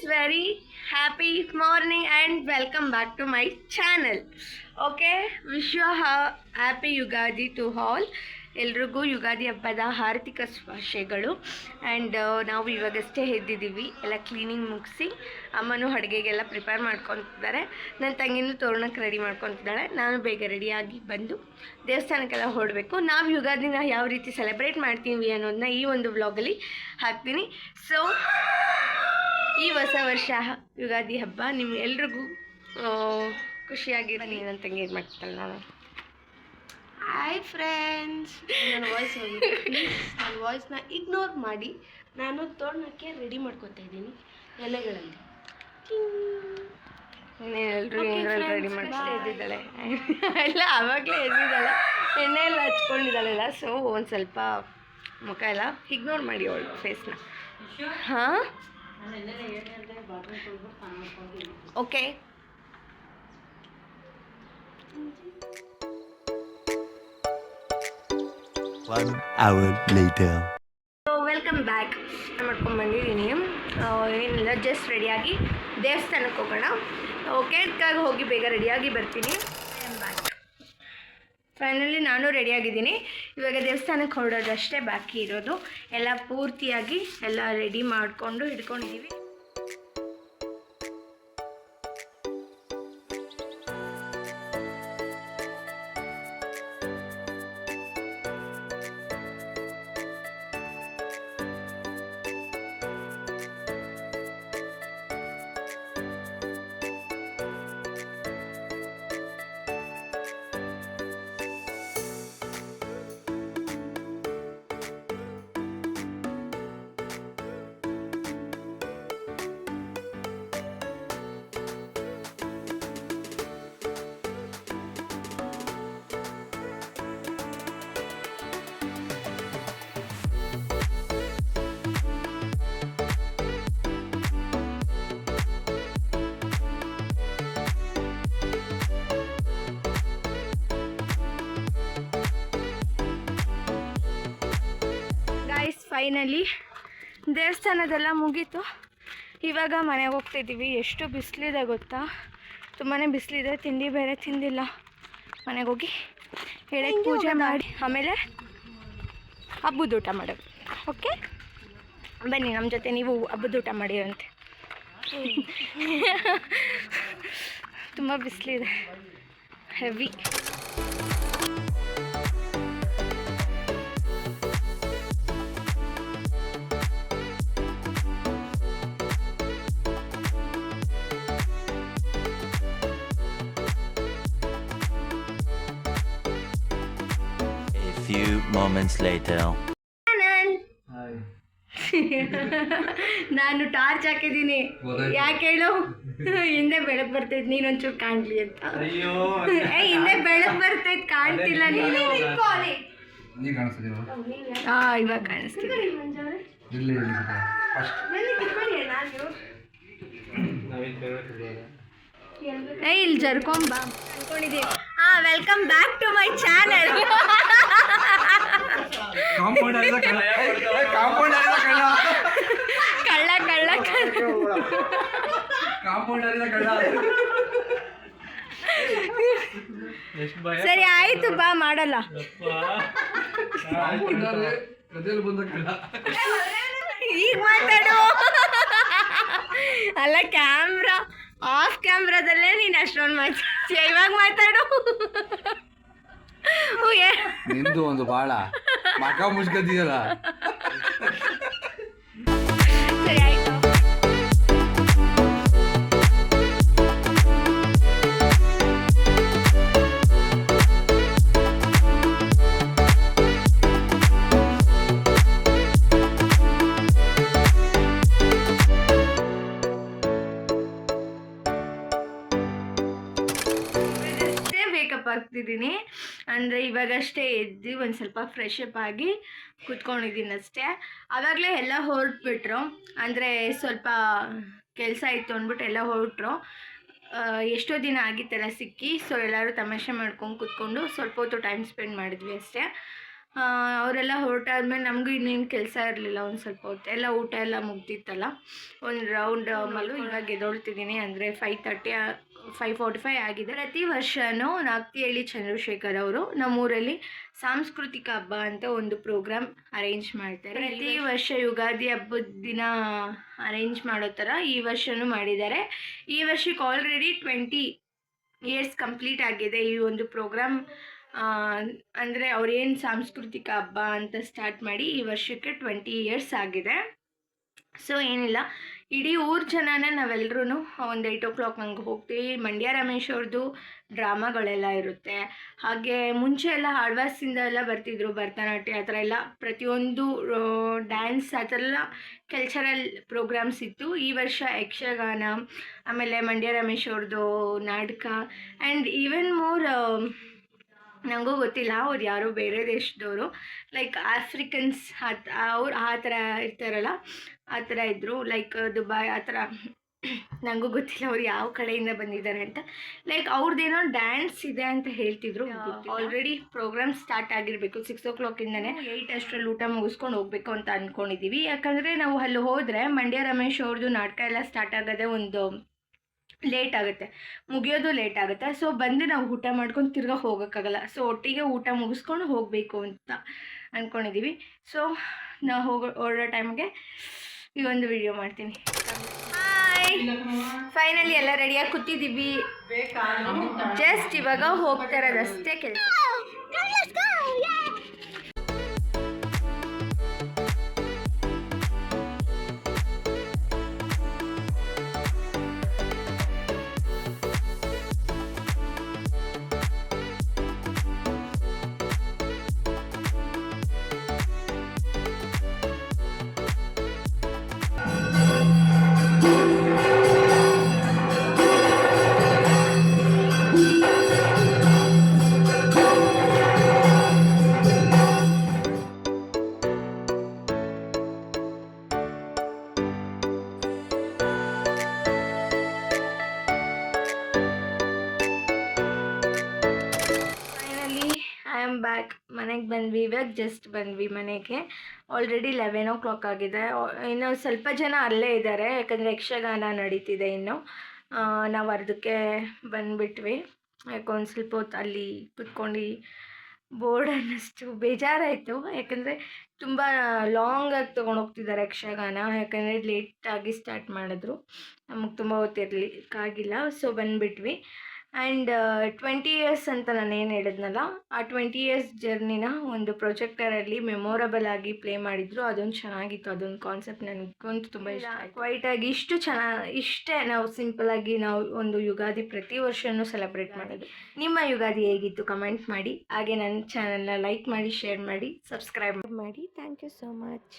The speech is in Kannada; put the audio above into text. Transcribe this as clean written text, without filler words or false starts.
very happy morning and welcome back to my channel. Okay, wish you a happy Yugadi to all. ಎಲ್ರಿಗೂ ಯುಗಾದಿ ಹಬ್ಬದ ಹಾರ್ದಿಕ ಶುಭಾಶಯಗಳು. ಆ್ಯಂಡ್ ನಾವು ಇವಾಗಷ್ಟೇ ಎದ್ದಿದ್ದೀವಿ, ಎಲ್ಲ ಕ್ಲೀನಿಂಗ್ ಮುಗಿಸಿ ಅಮ್ಮನೂ ಅಡುಗೆಗೆಲ್ಲ ಪ್ರಿಪೇರ್ ಮಾಡ್ಕೊತಿದ್ದಾರೆ. ನನ್ನ ತಂಗಿನೂ ತೋರಣಕ್ಕೆ ರೆಡಿ ಮಾಡ್ಕೊತಿದ್ದಾಳೆ. ನಾನು ಬೇಗ ರೆಡಿಯಾಗಿ ಬಂದು ದೇವಸ್ಥಾನಕ್ಕೆಲ್ಲ ಹೊರಡಬೇಕು. ನಾವು ಯುಗಾದಿನ ಯಾವ ರೀತಿ ಸೆಲೆಬ್ರೇಟ್ ಮಾಡ್ತೀವಿ ಅನ್ನೋದನ್ನ ಈ ಒಂದು ವ್ಲಾಗಲ್ಲಿ ಹಾಕ್ತೀನಿ. ಸೊ ಈ ಹೊಸ ವರ್ಷ ಯುಗಾದಿ ಹಬ್ಬ ನಿಮ್ಗೆಲ್ರಿಗೂ ಖುಷಿಯಾಗಿರೋ. ನನ್ನ ತಂಗಿ ಏನು ಮಾಡ್ತಾಳೆ ನಾನು. ಹಾಯ್ ಫ್ರೆಂಡ್ಸ್, ನನ್ನ ವಾಯ್ಸ್ ನನ್ನ ವಾಯ್ಸ್ನ ಇಗ್ನೋರ್ ಮಾಡಿ ನಾನು ತೋರಣಕ್ಕೆ ರೆಡಿ ಮಾಡ್ಕೊತಾ ಇದ್ದೀನಿ ಎಲೆಗಳಲ್ಲಿ. ಎಲ್ರು ರೆಡಿ ಮಾಡ್ತಾ ಎದ್ದಿದ್ದಾಳೆ ಎಲ್ಲ ಆವಾಗಲೇ ಎದ್ದಿದ್ದಾಳೆ, ಎಣ್ಣೆ ಎಲ್ಲ ಹಚ್ಕೊಂಡಿದ್ದಾಳೆಲ್ಲ. ಸೊ ಒಂದು ಸ್ವಲ್ಪ ಮುಖ ಎಲ್ಲ ಇಗ್ನೋರ್ ಮಾಡಿ ಅವಳು ಫೇಸ್ನ. ಹಾಂ ಓಕೆ. Welcome back. ಮಾಡ್ಕೊಂಡು ಬಂದಿದ್ದೀನಿ. ಏನಿಲ್ಲ, ಜಸ್ಟ್ ರೆಡಿಯಾಗಿ ದೇವಸ್ಥಾನಕ್ಕೆ ಹೋಗೋಣ. ಕೇಟ್ಗಾಗಿ ಹೋಗಿ ಬೇಗ ರೆಡಿಯಾಗಿ ಬರ್ತೀನಿ. ಫೈನಲಿ ನಾನು ರೆಡಿಯಾಗಿದ್ದೀನಿ. ಇವಾಗ ದೇವಸ್ಥಾನಕ್ಕೆ ಹೊರಡೋದಷ್ಟೇ ಬಾಕಿ ಇರೋದು. ಎಲ್ಲ ಪೂರ್ತಿಯಾಗಿ ಎಲ್ಲ ರೆಡಿ ಮಾಡಿಕೊಂಡು ಹಿಡ್ಕೊಂಡಿದ್ದೀವಿ. ಫೈನಲಿ ದೇವಸ್ಥಾನದೆಲ್ಲ ಮುಗೀತು. ಇವಾಗ ಮನೆಗೆ ಹೋಗ್ತಾಯಿದ್ದೀವಿ. ಎಷ್ಟು ಬಿಸಿಲಿದೆ ಗೊತ್ತಾ, ತುಂಬಾ ಬಿಸಿಲಿದೆ. ತಿಂಡಿ ಬೇರೆ ತಿಂದಿಲ್ಲ. ಮನೆಗೆ ಹೋಗಿ ಹೇಳಕ್ಕೆ ಪೂಜೆ ಮಾಡಿ ಆಮೇಲೆ ಹಬ್ಬದ ಊಟ ಮಾಡೋದು. ಓಕೆ, ಬನ್ನಿ ನಮ್ಮ ಜೊತೆ ನೀವು ಹಬ್ಬದ ಊಟ ಮಾಡಿರಂತೆ. ತುಂಬ ಬಿಸಿಲಿದೆ, ಹೆವಿ. Few moments later. ನಾನು ಟಾರ್ಚ್ ಹಾಕಿದ್ದೀನಿ. ಯಾಕೆ ಹೇಳು, ಹಿಂದೆ ಬೆಳಕು ಬರ್ತೈತೆ, ನೀನೊಂಚೂರು ಕಾಣ್ಲಿ ಅಂತ. ಹಿಂದೆ ಬೆಳಕು ಬರ್ತೈತೆ, ಕಾಣ್ತಿಲ್ಲ ನೀನು. ಇವಾಗ ಕಾಣಿಸ್ತಿದೆ. ಇಲ್ಲಿ ಜರ್ಕೊಂಬ ಅನ್ಕೊಂಡಿದ್ದೀವಿ. Welcome back to my channel. ಸರಿ ಆಯ್ತು, ಬಾ ಮಾಡಲ್ಲ. ಈಗ ಮಾತಾಡು. ಅಲ್ಲ, ಕ್ಯಾಮ್ರಾ ಆಫ್ ಕ್ಯಾಮ್ರಾದಲ್ಲೇ ನೀನು ಅಷ್ಟೊಂದು ಮಾತಾಡ್ತೀಯ, ಇವಾಗ ಮಾತಾಡು. ನಿಂದು ಒಂದು ಬಾಳ ಮಕ ಮುಚ್ಕತಿಯಲ್ಲ. ಸರಿ ಆಯ್ತು. ಆಗ್ತಿದ್ದೀನಿ ಅಂದರೆ ಇವಾಗಷ್ಟೇ ಎದ್ದು ಒಂದು ಸ್ವಲ್ಪ ಫ್ರೆಶ್ ಅಪ್ ಆಗಿ ಕೂತ್ಕೊಂಡಿದ್ದೀನಿ ಅಷ್ಟೇ. ಆವಾಗಲೇ ಎಲ್ಲ ಹೊರಟ್ಬಿಟ್ರು, ಅಂದರೆ ಸ್ವಲ್ಪ ಕೆಲಸ ಇತ್ತು ಅಂದ್ಬಿಟ್ಟು ಎಲ್ಲ ಹೊರಟ್ರು. ಎಷ್ಟೋ ದಿನ ಆಗಿತ್ತೆಲ್ಲ ಸಿಕ್ಕಿ. ಸೊ ಎಲ್ಲರೂ ತಮಾಷೆ ಮಾಡ್ಕೊಂಡು ಕೂತ್ಕೊಂಡು ಸ್ವಲ್ಪ ಹೊತ್ತು ಟೈಮ್ ಸ್ಪೆಂಡ್ ಮಾಡಿದ್ವಿ ಅಷ್ಟೇ. ಅವರೆಲ್ಲ ಹೊರಟಾದ್ಮೇಲೆ ನಮಗೂ ಇನ್ನೇನು ಕೆಲಸ ಇರಲಿಲ್ಲ. ಒಂದು ಸ್ವಲ್ಪ ಹೊತ್ತು ಎಲ್ಲ ಊಟ ಎಲ್ಲ ಮುಗ್ದಿತ್ತಲ್ಲ, ಒಂದು ರೌಂಡ್ ಮಲ್ಲು ಇವಾಗ ಎದ್ದೊಳ್ತಿದ್ದೀನಿ. ಅಂದರೆ 5:45 ಆಗಿದೆ. ಪ್ರತಿ ವರ್ಷವೂ ನಾಗ್ತಿಹಳ್ಳಿ ಚಂದ್ರಶೇಖರ್ ಅವರು ನಮ್ಮೂರಲ್ಲಿ ಸಾಂಸ್ಕೃತಿಕ ಹಬ್ಬ ಅಂತ ಒಂದು ಪ್ರೋಗ್ರಾಮ್ ಅರೇಂಜ್ ಮಾಡ್ತಾರೆ. ಪ್ರತಿ ವರ್ಷ ಯುಗಾದಿ ಹಬ್ಬದ ದಿನ ಅರೇಂಜ್ ಮಾಡೋ ಥರ ಈ ವರ್ಷವೂ ಮಾಡಿದ್ದಾರೆ. ಈ ವರ್ಷಕ್ಕೆ ಆಲ್ರೆಡಿ 20 ಇಯರ್ಸ್ ಕಂಪ್ಲೀಟ್ ಆಗಿದೆ ಈ ಒಂದು ಪ್ರೋಗ್ರಾಮ್. ಅಂದರೆ ಅವ್ರೇನು ಸಾಂಸ್ಕೃತಿಕ ಹಬ್ಬ ಅಂತ ಸ್ಟಾರ್ಟ್ ಮಾಡಿ ಈ ವರ್ಷಕ್ಕೆ 20 ಇಯರ್ಸ್ ಆಗಿದೆ. ಸೊ ಏನಿಲ್ಲ, ಇಡೀ ಊರ ಜನನೇ ನಾವೆಲ್ಲರೂ ಒಂದು 8 o'clock ಹಂಗೆ ಹೋಗ್ತೀವಿ. ಮಂಡ್ಯ ರಮೇಶ್ ಅವ್ರದ್ದು ಡ್ರಾಮಾಗಳೆಲ್ಲ ಇರುತ್ತೆ. ಹಾಗೆ ಮುಂಚೆ ಎಲ್ಲ ಆಳ್ವಾಸಿಂದ ಎಲ್ಲ ಬರ್ತಿದ್ರು, ಭರತನಾಟ್ಯ ಆ ಥರ ಎಲ್ಲ ಪ್ರತಿಯೊಂದು ಡ್ಯಾನ್ಸ್ ಆ ಥರ ಎಲ್ಲ ಕಲ್ಚರಲ್ ಪ್ರೋಗ್ರಾಮ್ಸ್ ಇತ್ತು. ಈ ವರ್ಷ ಯಕ್ಷಗಾನ, ಆಮೇಲೆ ಮಂಡ್ಯ ರಮೇಶ್ ಅವ್ರದ್ದು ನಾಟಕ ಆ್ಯಂಡ್ ಈವನ್ ಮೋರ್ ನನಗೂ ಗೊತ್ತಿಲ್ಲ, ಅವ್ರು ಯಾರೋ ಬೇರೆ ದೇಶದವರು, ಲೈಕ್ ಆಫ್ರಿಕನ್ಸ್ ಅವ್ರು ಆ ಥರ ಇರ್ತಾರಲ್ಲ, ಆ ಥರ ಇದ್ದರು. ಲೈಕ್ ದುಬೈ ಆ ಥರ, ನನಗೂ ಗೊತ್ತಿಲ್ಲ ಅವ್ರು ಯಾವ ಕಡೆಯಿಂದ ಬಂದಿದ್ದಾರೆ ಅಂತ. ಲೈಕ್ ಅವ್ರದ್ದೇನೋ ಡ್ಯಾನ್ಸ್ ಇದೆ ಅಂತ ಹೇಳ್ತಿದ್ರು. ಆಲ್ರೆಡಿ ಪ್ರೋಗ್ರಾಮ್ ಸ್ಟಾರ್ಟ್ ಆಗಿರಬೇಕು 6 o'clockಯಿಂದನೇ. 8 ಅಷ್ಟರಲ್ಲಿ ಊಟ ಮುಗಿಸ್ಕೊಂಡು ಹೋಗಬೇಕು ಅಂತ ಅಂದ್ಕೊಂಡಿದ್ದೀವಿ. ಯಾಕಂದರೆ ನಾವು ಅಲ್ಲಿ ಹೋದರೆ ಮಂಡ್ಯ ರಮೇಶ್ ಅವ್ರದ್ದು ನಾಟಕ ಎಲ್ಲ ಸ್ಟಾರ್ಟ್ ಆಗೋದೇ ಒಂದು ಲೇಟ್ ಆಗುತ್ತೆ, ಮುಗಿಯೋದು ಲೇಟ್ ಆಗುತ್ತೆ. ಸೊ ಬಂದು ನಾವು ಊಟ ಮಾಡ್ಕೊಂಡು ತಿರ್ಗಾ ಹೋಗೋಕ್ಕಾಗಲ್ಲ. ಸೊ ಒಟ್ಟಿಗೆ ಊಟ ಮುಗಿಸ್ಕೊಂಡು ಹೋಗಬೇಕು ಅಂತ ಅಂದ್ಕೊಂಡಿದ್ದೀವಿ. ಸೊ ನಾವು ಹೊರಡೋ ಟೈಮ್ಗೆ ಈ ಒಂದು ವಿಡಿಯೋ ಮಾಡ್ತೀನಿ. ಹಾಯ್, ಫೈನಲಿ ಎಲ್ಲ ರೆಡಿಯಾಗಿ ಕೂತಿದ್ದೀವಿ. ಜಸ್ಟ್ ಇವಾಗ ಹೋಗ್ತಾ ಇರೋದಷ್ಟೇ ಕೆಲಸ. ಬ್ಯಾಕ್ ಮನೆಗೆ ಬಂದ್ವಿ. ಇವಾಗ ಜಸ್ಟ್ ಬಂದ್ವಿ ಮನೆಗೆ. ಆಲ್ರೆಡಿ 11 o'clock ಆಗಿದೆ. ಇನ್ನು ಸ್ವಲ್ಪ ಜನ ಅಲ್ಲೇ ಇದ್ದಾರೆ, ಯಾಕಂದರೆ ಯಕ್ಷಗಾನ ನಡೀತಿದೆ ಇನ್ನು. ನಾವು ಅರ್ಧಕ್ಕೆ ಬಂದುಬಿಟ್ವಿ. ಯಾಕೆ ಒಂದು ಸ್ವಲ್ಪ ಹೊತ್ತು ಅಲ್ಲಿ ಕುತ್ಕೊಂಡು ಬೋರ್ಡ್ ಅನ್ನಿಸ್ತು, ಬೇಜಾರಾಯಿತು. ಯಾಕಂದರೆ ತುಂಬ ಲಾಂಗಾಗಿ ತೊಗೊಂಡೋಗ್ತಿದ್ದಾರೆ ಯಕ್ಷಗಾನ. ಯಾಕಂದರೆ ಲೇಟಾಗಿ ಸ್ಟಾರ್ಟ್ ಮಾಡಿದ್ರು, ನಮಗೆ ತುಂಬ ಹೊತ್ತಿರಲಿಕ್ಕಾಗಿಲ್ಲ. ಸೊ ಬಂದುಬಿಟ್ವಿ. ಆ್ಯಂಡ್ 20 ಇಯರ್ಸ್ ಅಂತ ನಾನು ಏನು ಹೇಳಿದ್ನಲ್ಲ, ಆ 20 ಇಯರ್ಸ್ ಜರ್ನಿನ ಒಂದು ಪ್ರೊಜೆಕ್ಟರಲ್ಲಿ ಮೆಮೊರಬಲ್ ಆಗಿ ಪ್ಲೇ ಮಾಡಿದ್ರು. ಅದೊಂದು ಚೆನ್ನಾಗಿತ್ತು, ಅದೊಂದು ಕಾನ್ಸೆಪ್ಟ್ ನನಗಂತೂ ತುಂಬ ಇಷ್ಟ ಆಯಿತು. ಕ್ವೈಟಾಗಿ ಇಷ್ಟೇ ನಾವು ಸಿಂಪಲಾಗಿ ನಾವು ಒಂದು ಯುಗಾದಿ ಪ್ರತಿ ವರ್ಷವೂ ಸೆಲೆಬ್ರೇಟ್ ಮಾಡೋದು. ನಿಮ್ಮ ಯುಗಾದಿ ಹೇಗಿತ್ತು ಕಮೆಂಟ್ ಮಾಡಿ. ಹಾಗೆ ನನ್ನ ಚಾನಲ್ನ ಲೈಕ್ ಮಾಡಿ, ಶೇರ್ ಮಾಡಿ, ಸಬ್ಸ್ಕ್ರೈಬ್ ಮಾಡಿ. Thank you so much.